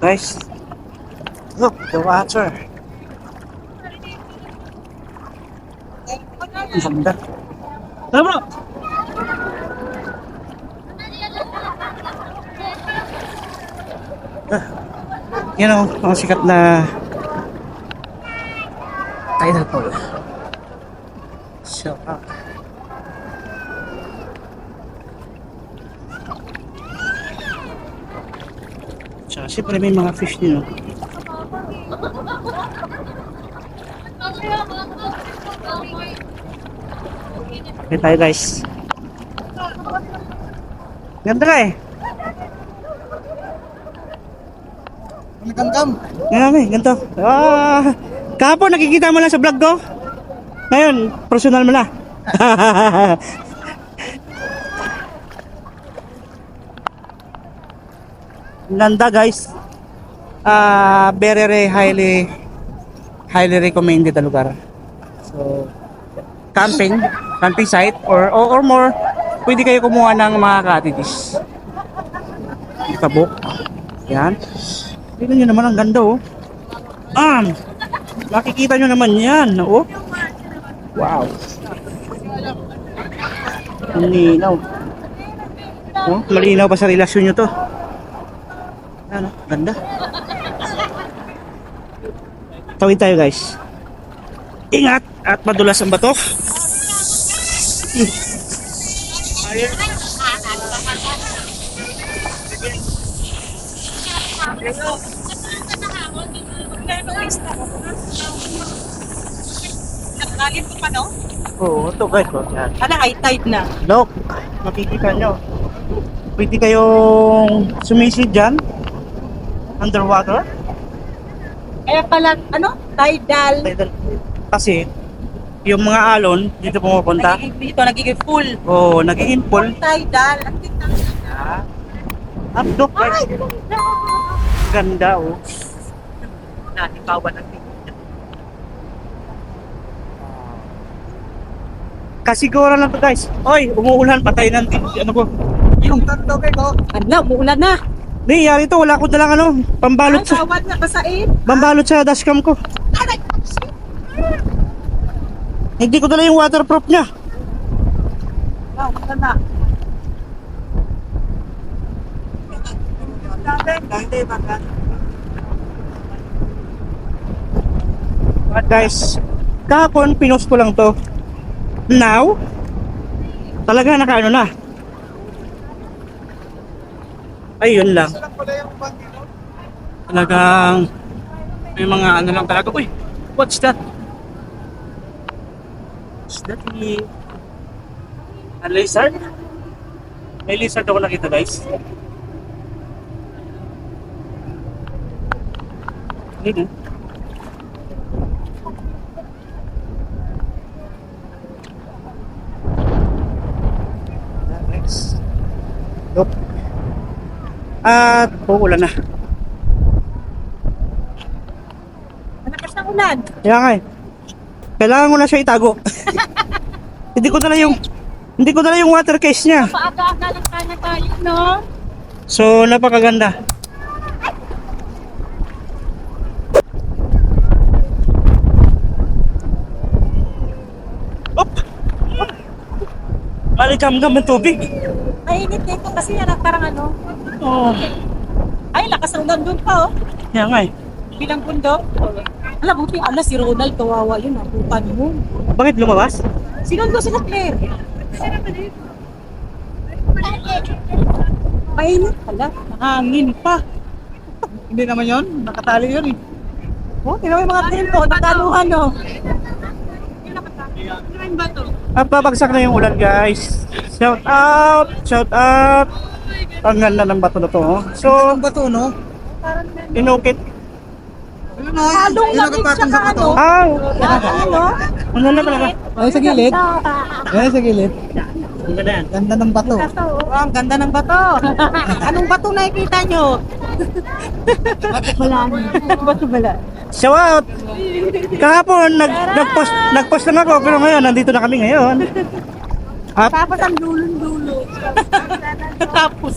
Guys, look, the water. Ang ganda. Tara bro! Yan o, ang sikat na tidal pool. Shout out. Tsaka siyempre may mga fish din o. Okay tayo guys. Ganda ka eh. Nagkamkam. Ngayon, ganito. Kahapon nakikita mo lang sa vlog ko. Ngayon, personal mo na. Ganda guys. Very highly recommended na lugar. So, camping site or more, pwede kayo kumuha ng mga cottages. Kabuk. Yan. Tignan nyo naman ang ganda oh. Makikita nyo naman yan oh. Wow. Malinaw. Oh, malinaw pa sa relasyon nyo to. Ano, ganda. Tawid tayo guys. Ingat at madulas ang bato. Nakalit ko pa, no? Oo, ito guys. Yan. Ano, high tide na. Look, makikita nyo. Pwede kayong sumisid dyan. Underwater. Kaya pala, ano? Tidal. Kasi, yung mga alon, dito pumupunta. Nagiging full. Oo, nagiging full. Tidal. Ang tingnan. Updok guys. Ganda oh. Natipawan ang tingnan. Kasiguro lang to guys. Oy, umuulan, patay ng ano ko. Yung tatlo kayo. Ano, umuulan na. Di, yari to, wala ko dalang ano, pambalot sa Tawad na basain. pambalot sa dashcam ko. Hindi ko dala yung waterproof niya. Umuulan na. But guys, kahapon pinost ko lang to. Now, talaga nakaano na. Ayun lang. Talagang may mga ano lang talaga. Uy, what's that? What's that? A lizard? May lizard ako nakita guys. Hindi. Look. At uulan na. Malakas ng ulan. Kaya nga eh. Kailangan ko na siya itago. Hindi ko dala yung water case niya. Paaga-aga lang sana tayo, no? So napakaganda. Op! Malikam-gam ng tubig. Mainit dito kasi yan parang ano. Oh. Ay, lakas ng ulan doon pa, oh. Kaya nga eh. Bilang bundok. Alam, buti ala si Ronald, kawawa yun, nabukan mo. Bakit lumabas? Sinundo sila Claire. Mainit pala. Hangin pa. Hindi naman yun. Nakatali yun eh. Oh, tinaw yung mga tento, nakaluhan, no? At babagsak na yung ulan guys. Shout out! Shout out! Ang ganda ng bato na to. Oh. So, Ang bato, no? inukit. Ayun na. Halong Yung langit nakapatong siya sa bato. ano. Ano? Ang ganda talaga. Ay, sa gilid. Ay, sa gilid. Ang ganda yan. Ganda ng bato. Oh, ang ganda ng bato. Anong bato nakikita nyo? Bato bala. Shout out! Kahapon, nag-post lang ako, pero ngayon, nandito na kami ngayon. At Tapos ang dulong-dulo. Tapos